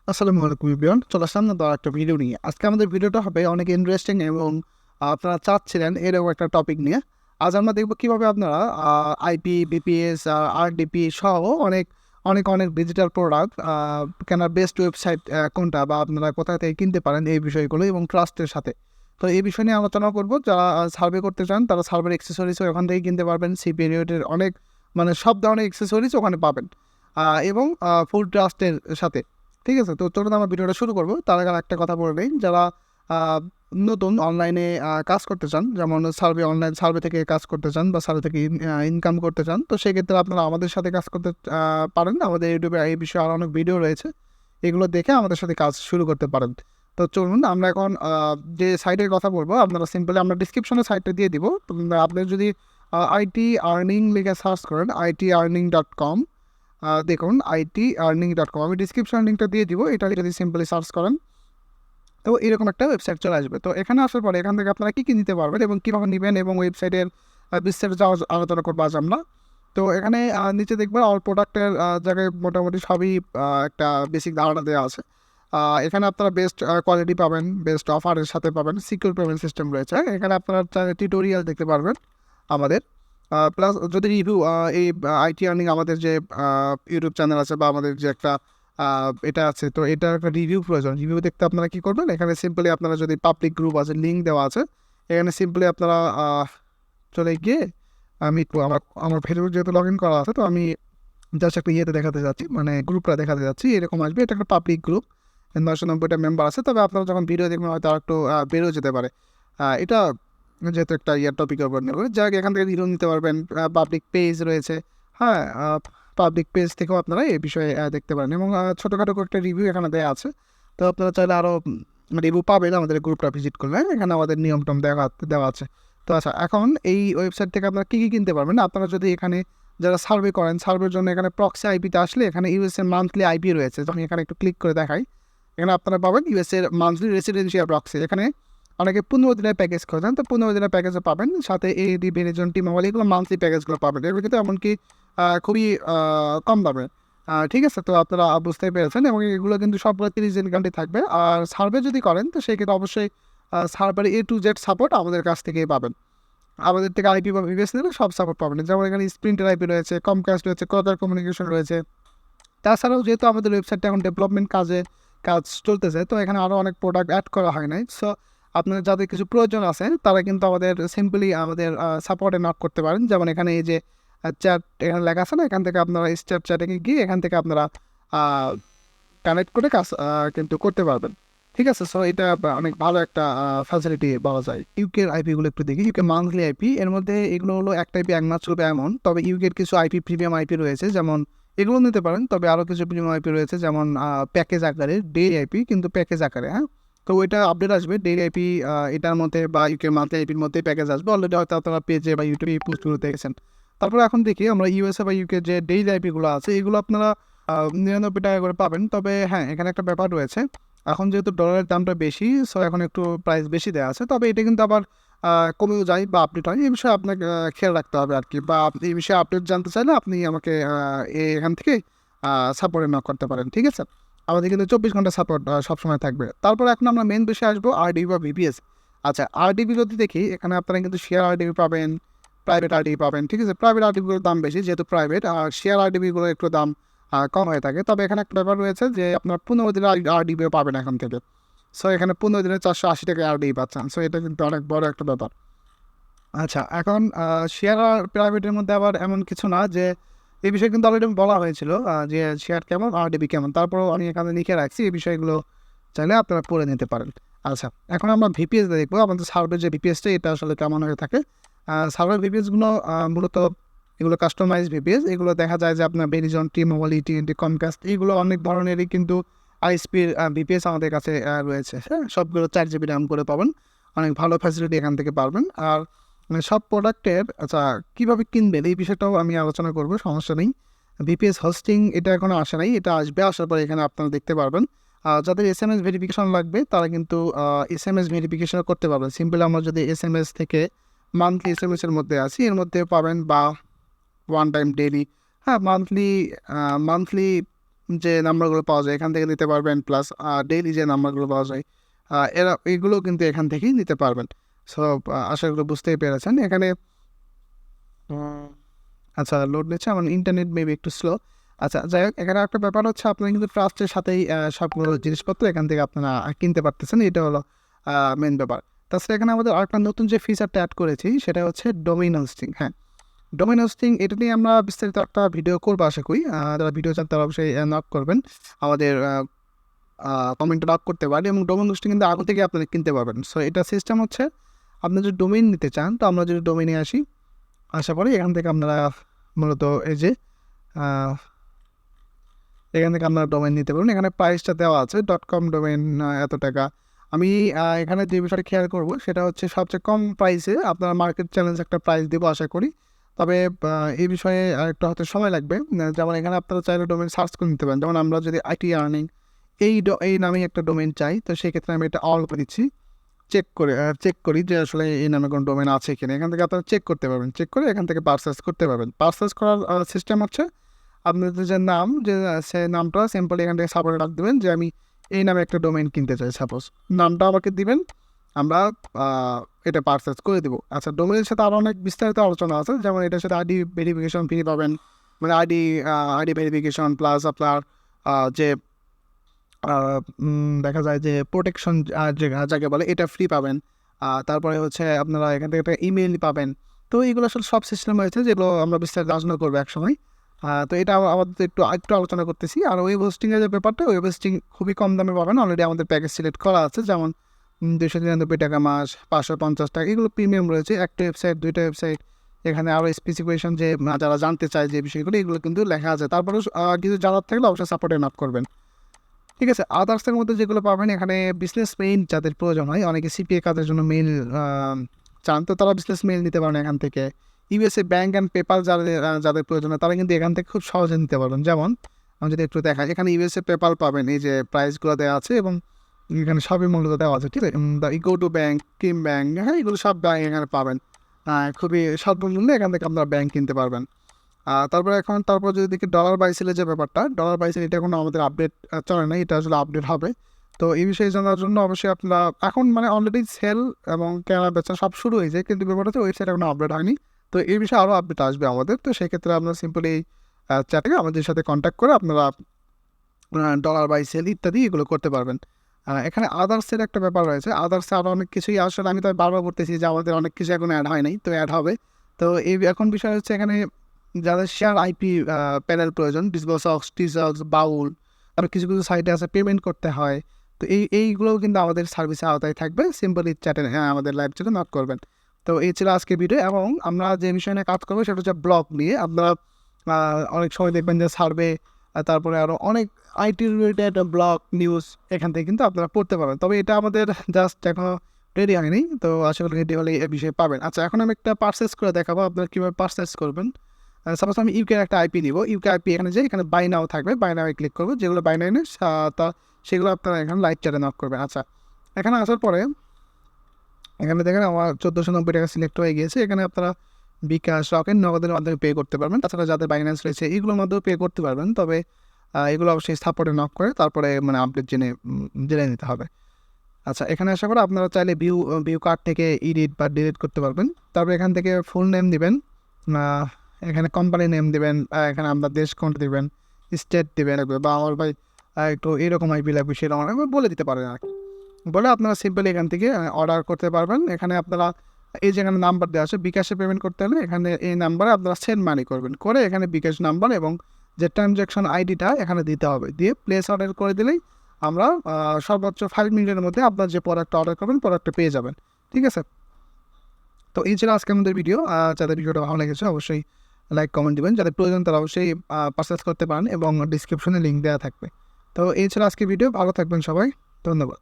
আসসালামু আলাইকুম এভরিওয়ান, চলে আসলাম না তো একটা ভিডিও নিয়ে। আজকে আমাদের ভিডিওটা হবে অনেক ইন্টারেস্টিং এবং আপনারা চাচ্ছিলেন এরকম একটা টপিক নিয়ে। আজ আমরা দেখব কীভাবে আপনারা আইপি, বিপিএস, আরডিপি সহ অনেক অনেক অনেক ডিজিটাল প্রোডাক্ট কেনার বেস্ট ওয়েবসাইট কোনটা বা আপনারা কোথা থেকে কিনতে পারেন এই বিষয়গুলো এবং ট্রাস্টের সাথে। তো এই বিষয় নিয়ে আলোচনা করব। যারা সার্ভে করতে চান তারা সার্ভের অ্যাক্সেসরিজও ওখান থেকে কিনতে পারবেন। সিপিরিয়ডের অনেক মানে সব ধরনের অ্যাক্সেসরিজ ওখানে পাবেন এবং ফুল ট্রাস্টের সাথে। ঠিক আছে, তো চলুন আমরা ভিডিওটা শুরু করবো। তার আগে একটা কথা বলে নিই, যারা নতুন অনলাইনে কাজ করতে চান, যেমন অনলাইন সার্ভে থেকে কাজ করতে চান বা সার্ভে থেকে ইনকাম করতে চান, তো সেক্ষেত্রে আপনারা আমাদের সাথে কাজ করতে পারেন। আমাদের ইউটিউবে এই বিষয়ে আরও অনেক ভিডিও রয়েছে, এগুলো দেখে আমাদের সাথে কাজ শুরু করতে পারেন। তো চলুন আমরা এখন যে সাইটের কথা বলবো, আপনারা সিম্পলি আমরা ডিসক্রিপশনে সাইটটা দিয়ে দিব। আপনি যদি আইটি আর্নিং লিখে সার্চ করেন itearning.com, দেখুন itearning.com, আমি ডিসক্রিপশন লিঙ্কটা দিয়ে দিব। এটা যদি সিম্পলি সার্চ করেন তো এরকম একটা ওয়েবসাইট চলে আসবে। তো এখানে আসার পরে এখান থেকে আপনারা কী কী নিতে পারবেন এবং কীভাবে নেবেন এবং ওয়েবসাইটের বিস্তারিত আলোচনা করবো আজ আমরা। তো এখানে নিচে দেখবেন অল প্রোডাক্টের জায়গায় মোটামুটি সবই একটা বেসিক ধারণা দেওয়া আছে। এখানে আপনারা বেস্ট কোয়ালিটি পাবেন, বেস্ট অফারের সাথে পাবেন, সিকিউর পেমেন্ট সিস্টেম রয়েছে। এখানে আপনারা টিউটোরিয়াল দেখতে পারবেন আমাদের। প্লাস যদি রিভিউ এই আইটি আর্নিং আমাদের যে ইউটিউব চ্যানেল আছে বা আমাদের যে একটা এটা আছে, তো এটার একটা রিভিউ প্রয়োজন। রিভিউ দেখতে আপনারা কী করবেন, এখানে সিম্পলি আপনারা যদি পাবলিক গ্রুপ আছে, লিঙ্ক দেওয়া আছে, এখানে সিম্পলি আপনারা চলে গিয়ে আমি একটু আমার ফেসবুক যেহেতু লগ ইন করা আছে, তো আমি জাস্ট একটা ইয়েতে দেখাতে যাচ্ছি, মানে গ্রুপটা দেখাতে যাচ্ছি। এরকম আসবে, এটা একটা পাবলিক গ্রুপ, 990টা মেম্বার আছে। তবে আপনারা যখন ভিডিও দেখবেন হয়তো আর একটু বেরো যেতে পারে। এটা যেহেতু একটা ইয়ার টপিকের উপর নেবে, যাক এখান থেকে ভিডিও নিতে পারবেন। পাবলিক পেজ রয়েছে, হ্যাঁ, পাবলিক পেজ থেকেও আপনারা এই বিষয়ে দেখতে পারেন এবং ছোটোখাটো একটা রিভিউ এখানে দেওয়া আছে। তো আপনারা চাইলে আরও রিভিউ পাবেন আমাদের গ্রুপটা ভিজিট করলে। এখানে আমাদের নিয়মটম দেওয়া আছে। তো আচ্ছা, এখন এই ওয়েবসাইট থেকে আপনারা কী কী কিনতে পারবেন, আপনারা যদি এখানে যারা সার্ভে করেন, সার্ভের জন্য এখানে প্রক্সি আইপিতে আসলে এখানে ইউএসএর মান্থলি আইপি রয়েছে। তো আমি এখানে একটু ক্লিক করে দেখাই, এখানে আপনারা পাবেন ইউএসএর মান্থলি রেসিডেন্সিয়াল প্রক্সি। এখানে অনেকে 15 দিনের প্যাকেজ খোঁজেন, তো 15 দিনের প্যাকেজও পাবেন, সাথে এডি, ভেরিজন, টি মোবাইল, এগুলো মান্থলি প্যাকেজগুলো পাবেন। এগুলো কিন্তু এমনকি খুবই কম দামে। ঠিক আছে, তো আপনারা বুঝতেই পেরেছেন এবং এগুলো কিন্তু সবগুলো 30 দিন গ্যারান্টি থাকবে। আর সার্ভে যদি করেন তো সেক্ষেত্রে অবশ্যই server A to Z support আমাদের কাছ থেকেই পাবেন। আমাদের থেকে আইপি বা ভিপিএস নিলে সব সাপোর্ট পাবেন, যেমন এখানে স্প্রিন্টের আইপি রয়েছে, কমকাস্ট রয়েছে, কদার কমিউনিকেশন রয়েছে। তাছাড়াও যেহেতু আমাদের ওয়েবসাইটটা এখন ডেভেলপমেন্ট কাজ চলতেছে, তো এখানে আরও অনেক প্রোডাক্ট অ্যাড করা হয় নাই। সো আপনাদের যাদের কিছু প্রয়োজন আছে তারা কিন্তু আমাদের সিম্পলি আমাদের সাপোর্টে নক করতে পারেন। যেমন এখানে এই যে চ্যাট এখানে লেখা আছে না, এখান থেকে আপনারা স্ট্যাট চ্যাটে গিয়ে এখান থেকে আপনারা কানেক্ট করে কাজ কিন্তু করতে পারবেন। ঠিক আছে, সো এটা অনেক ভালো একটা ফ্যাসিলিটি পাওয়া যায়। ইউকের আইপিগুলো একটু দেখি। ইউকে মান্থলি আইপি, এর মধ্যে এগুলো হলো একটা আইপি 1 মাস চলবে এমন। তবে ইউকের কিছু আইপি প্রিমিয়াম আইপি রয়েছে, যেমন এগুলো নিতে পারেন। তবে আরও কিছু প্রিমিয়াম আইপি রয়েছে, যেমন প্যাকেজ আকারে ডেইলি আইপি, কিন্তু প্যাকেজ আকারে, হ্যাঁ। তো ওইটা আপডেট আসবে ডেইলি আইপি এটার মধ্যে বা ইউকের মান্থলি আইপির মধ্যে প্যাকেজ আসবে। অলরেডি হয়তো আপনারা পেজে বা ইউটিউবে এই পোস্টগুলো দেখেছেন। তারপরে এখন দেখি আমরা ইউএসএ বা ইউকে যে ডেইলি আইপিগুলো আছে, এগুলো আপনারা 99 টাকা করে পাবেন। তবে হ্যাঁ, এখানে একটা ব্যাপার রয়েছে, এখন যেহেতু ডলারের দামটা বেশি, সো এখন একটু প্রাইস বেশি দেওয়া আছে। তবে এটা কিন্তু আবার কমেও যায় বা আপডেট হয়, এই বিষয়ে আপনাকে খেয়াল রাখতে হবে আর কি। বা আপনি এই বিষয়ে আপডেট জানতে চাইলে আপনি আমাকে এখান থেকে সাপোর্টে নক করতে পারেন। ঠিক আছে, আমাদের কিন্তু 24 ঘন্টা সাপোর্ট সবসময় থাকবে। তারপর এখন আমরা মেন বিষয়ে আসবো, আরডিপি বা ভিপিএস। আচ্ছা, আরডিপি যদি দেখি, এখানে আপনারা কিন্তু শেয়ার আরডিপি পাবেন, প্রাইভেট আরডিপি পাবেন। ঠিক আছে, প্রাইভেট আরডিপিগুলোর দাম বেশি যেহেতু প্রাইভেট, আর শেয়ার আরডিপিগুলো একটু দাম কম হয়ে থাকে। তবে এখানে একটা ব্যাপার রয়েছে যে আপনার 15 দিনের আরডিপিও পাবেন এখন থেকে। সো এখানে 15 দিনে 480 টাকা আরডিপি পাচ্ছেন। সো এটা কিন্তু অনেক বড় একটা ব্যাপার। আচ্ছা, এখন শেয়ার আর প্রাইভেটের মধ্যে আবার এমন কিছু না, যে এই বিষয়ে কিন্তু অলরেডি বলা হয়েছিল যে শেয়ার কেমন, আরডিপি কেমন। তারপরেও আমি এখানে লিখে রাখছি, এই বিষয়গুলো চাইলে আপনারা পড়ে নিতে পারেন। আচ্ছা, এখন আমরা ভিপিএস দেখবো, আমাদের সার্ভের যে ভিপিএসটা এটা আসলে কেমন হয়ে থাকে। সার্ভার ভিপিএসগুলো মূলত এগুলো কাস্টমাইজ ভিপিএস। এগুলো দেখা যায় যে আপনার ভেরিজন, টি মোবাইল, টি কমকাস্ট, এইগুলো অনেক ধরনেরই কিন্তু আইএসপির ভিপিএস আমাদের কাছে রয়েছে। হ্যাঁ, সবগুলো 4 জিবি র্যাম করে পাবেন, অনেক ভালো ফ্যাসিলিটি এখান থেকে পারবেন। আর মানে সব প্রোডাক্টের আচ্ছা কীভাবে কিনবেন এই বিষয়টাও আমি আলোচনা করব, সমস্যা নেই। ভিপিএস হোস্টিং এটা এখনও আসে নাই, এটা আসবে, আসার পরে এখানে আপনারা দেখতে পারবেন। যাদের SMS ভেরিফিকেশন লাগবে তারা কিন্তু SMS ভেরিফিকেশন করতে পারবেন। সিম্পলি আমরা যদি SMS থেকে মান্থলি SMS-এর মধ্যে আসি, এর মধ্যে পাবেন বা ওয়ান টাইম ডেইলি, হ্যাঁ, মান্থলি যে নাম্বারগুলো পাওয়া যায় এখান থেকে নিতে পারবেন, প্লাস ডেইলি যে নাম্বারগুলো পাওয়া যায় এগুলো কিন্তু এখান থেকেই নিতে পারবেন। সো আশা করি বুঝতেই পেরেছেন। এখানে আচ্ছা লোড নিচ্ছে, আমার ইন্টারনেট মেবি একটু স্লো। আচ্ছা যাই হোক, এখানে একটা ব্যাপার হচ্ছে আপনারা কিন্তু ট্রাস্টের সাথেই সবগুলো জিনিসপত্র এখান থেকে আপনারা কিনতে পারতেছেন, এটা হলো মেন ব্যাপার। তাছাড়া এখানে আমাদের আরেকটা নতুন যে ফিচারটা অ্যাড করেছি সেটা হচ্ছে ডোমেইন হোস্টিং। হ্যাঁ, ডোমেইন হোস্টিং এটা নিয়ে আমরা বিস্তারিত একটা ভিডিও করবো আশা করি। যারা ভিডিও চান তারা অবশ্যই নক করবেন, আমাদের কমেন্টে নক করতে পারেন, এবং ডোমেইন হোস্টিং কিন্তু আগে থেকে আপনারা কিনতে পারবেন। সো এটা সিস্টেম হচ্ছে আপনি যদি ডোমেইন নিতে চান, তো আমরা যদি ডোমেইনে আসি, আশা করি এখান থেকে আপনারা মূলত এই যে এখান থেকে আপনারা ডোমেইন নিতে পারবেন। এখানে প্রাইসটা দেওয়া আছে .com ডোমেইন এত টাকা। আমি এখানে যে বিষয়টা খেয়াল করবো সেটা হচ্ছে সবচেয়ে কম প্রাইসে আপনারা মার্কেট চ্যালেঞ্জ একটা প্রাইস দেবো আশা করি। তবে এই বিষয়ে একটু হয়তো সময় লাগবে। যেমন এখানে আপনারা চাইলে ডোমেইন সার্চ করে নিতে পারেন। যেমন আমরা যদি itearning এই নামে একটা ডোমেইন চাই, তো সেক্ষেত্রে আমি এটা অল করে দিচ্ছি, চেক করি যে আসলে এই নামে কোনো ডোমেইন আছে কিনা। এখান থেকে আপনারা চেক করতে পারবেন, চেক করে এখান থেকে পারচেস করতে পারবেন। পারচেস করার সিস্টেম হচ্ছে আপনাদের যে নাম, যে সে নামটা সিম্পলি এখান থেকে সাপোর্টে রাখ দেবেন যে আমি এই নামে একটা ডোমেইন কিনতে চাই, সাপোজ নামটা আমাকে দিবেন, আমরা এটা পারচেস করে দেবো। আচ্ছা, ডোমেইনের সাথে আরও অনেক বিস্তারিত আলোচনা আছে, যেমন এটার সাথে আইডি ভেরিফিকেশন ফ্রি পাবেন, মানে আইডি ভেরিফিকেশন প্লাস আপনার যে দেখা যায় যে প্রোটেকশন যাকে বলে এটা ফ্রি পাবেন। তারপরে হচ্ছে আপনারা এখান থেকে একটা ইমেইল পাবেন। তো এইগুলো আসলে সব সিস্টেম হয়েছে যেগুলো আমরা বিস্তারিত আলোচনা করবো একসময়। তো এটা আমাদের একটু আলোচনা করতেছি। আর ওয়েব হোস্টিংয়ের যে ব্যাপারটা, ওয়েব হোস্টিং খুবই কম দামে পাবেন, অলরেডি আমাদের প্যাকেজ সিলেক্ট করা আছে, যেমন 299 টাকা মাস, 550 টাকা, এগুলো প্রিমিয়াম রয়েছে। একটা ওয়েবসাইট, 2টা ওয়েবসাইট, এখানে আরও স্পেসিফিকেশন যে যারা জানতে চায় যে বিষয়গুলো, এগুলো কিন্তু লেখা আছে। তারপরেও কিছু জানার থাকলে অবশ্যই সাপোর্টে নক করবেন। ঠিক আছে, আদার্সের মধ্যে যেগুলো পাবেন এখানে বিজনেস মেইল যাদের প্রয়োজন হয়, অনেকে সিপিএ কাজের জন্য মেইল চান, তো তারা বিজনেস মেইল নিতে পারেন এখান থেকে। ইউএসএ ব্যাঙ্ক অ্যান্ড পেপাল যাদের প্রয়োজন হয় তারা কিন্তু এখান থেকে খুব সহজে নিতে পারবেন। যেমন আমি যদি একটু দেখাই, এখানে ইউএসএ পেপাল পাবেন, এই যে প্রাইসগুলো দেওয়া আছে এবং এখানে সবই মূল্য দেওয়া আছে। ঠিক আছে, ego two bank, Kim bank, হ্যাঁ এগুলো সব ব্যাঙ্ক এখানে পাবেন। খুবই স্বল্প মূল্যে এখান থেকে আপনারা ব্যাঙ্ক কিনতে পারবেন। তারপর যদি দেখি ডলার বাইসেলের যে ব্যাপারটা, ডলার বাইসেল এটা কোনো আমাদের আপডেট চলে না, এটা আসলে আপডেট হবে। তো এই বিষয়ে জানার জন্য অবশ্যই আপনারা এখন মানে অলরেডি সেল এবং কেনা বেচা সব শুরু হয়েছে, কিন্তু ব্যাপারটা হচ্ছে ওয়েবসাইট এখনো আপডেট হয়নি। তো এই বিষয়ে আরও আপডেট আসবে আমাদের। তো সেক্ষেত্রে আপনারা সিম্পলি চ্যাটে আমাদের সাথে কন্ট্যাক্ট করে আপনারা ডলার বাইসেল ইত্যাদি এগুলো করতে পারবেন। এখানে আদার্সের একটা ব্যাপার রয়েছে, আদার্সে আরও অনেক কিছুই আসলে আমি তো বারবার বলতেছি যে আমাদের অনেক কিছু এখন অ্যাড হয় নাই, তো অ্যাড হবে। তো এই এখন বিষয় হচ্ছে এখানে যাদের শেয়ার আইপি প্যানেল প্রয়োজন, ডিসবক্স, টিসক্স, বাউল, তারপর কিছু কিছু সাইটে আছে পেমেন্ট করতে হয়, তো এইগুলোও কিন্তু আমাদের সার্ভিসের আওতায় থাকবে। সিম্পলি চ্যাটে আমাদের লাইভ চ্যাটে নক করবেন। তো এই ছিল আজকে ভিডিও, এবং আমরা যে বিষয় নিয়ে কাজ করবো সেটা হচ্ছে ব্লগ নিয়ে। আপনারা অনেক সময় দেখবেন যে সার্ভে, তারপরে আরও অনেক আইটি রিলেটেড ব্লগ নিউজ এখান থেকে কিন্তু আপনারা পড়তে পারবেন। তবে এটা আমাদের জাস্ট এখনও রেডি হয়নি, তো আশা করি রেডি হলে এ বিষয়ে পাবেন। আচ্ছা, এখন আমি একটা পারচেস করে দেখাবো আপনারা কীভাবে পারচেস করবেন। সাপোজ আমি ইউকের একটা আইপি নিব, ইউকে আইপি এখানে যে এখানে বাই নাও থাকবে, বাই নাও ক্লিক করবো, যেগুলো বাই নাও নেই তা সেগুলো আপনারা এখানে লাইভ চ্যাটে নক করবেন। আচ্ছা, এখানে আসার পরে এখানে দেখেন আমার 1490 টাকা সিলেক্ট হয়ে গিয়েছে। এখানে আপনারা বিকাশ, রকেট, নগদের মাধ্যমে পে করতে পারবেন। তাছাড়া যাদের বাইন্যান্স রয়েছে এগুলোর মাধ্যমেও পে করতে পারবেন। তবে এগুলো অবশ্যই সাপোর্টে নক করে তারপরে মানে আপডেট জেনে নিতে হবে। আচ্ছা, এখানে আসার পরে আপনারা চাইলে ভিউ কার্ড থেকে এডিট বা ডিলিট করতে পারবেন। তারপরে এখান থেকে ফুল নেম দিবেন, এখানে কোম্পানি নেম দিবেন, এখানে আপনার দেশ কোনটা দিবেন, স্টেট দিবেন, বা আমার ভাই একটু এরকম আইপি লাগবে সেরকম বলে দিতে পারেন আর কি। বলে আপনারা সিম্পলি এখান থেকে অর্ডার করতে পারবেন। এখানে আপনারা এই যেখানে নাম্বার দেওয়া আছে, বিকাশে পেমেন্ট করতে হলে এখানে এই নাম্বারে আপনারা সেন্ড মানি করবেন, করে এখানে বিকাশ নাম্বার এবং যে ট্রানজ্যাকশন আইডিটা এখানে দিতে হবে, দিয়ে প্লেস অর্ডার করে দিলেই আমরা সর্বোচ্চ 5 মিনিটের মধ্যে আপনার যে প্রোডাক্টটা অর্ডার করবেন প্রোডাক্টটা পেয়ে যাবেন। ঠিক আছে, তো এই ছিল আজকে আমাদের ভিডিও। যাদের ভিডিওটা ভালো লেগেছে অবশ্যই লাইক কমেন্ট দেবেন, যাদের প্রয়োজন তারা অবশ্যই পারচেস করতে পারেন এবং ডিসক্রিপশনে লিঙ্ক দেওয়া থাকবে। তো এই ছিল আজকে ভিডিও, ভালো থাকবেন সবাই, ধন্যবাদ।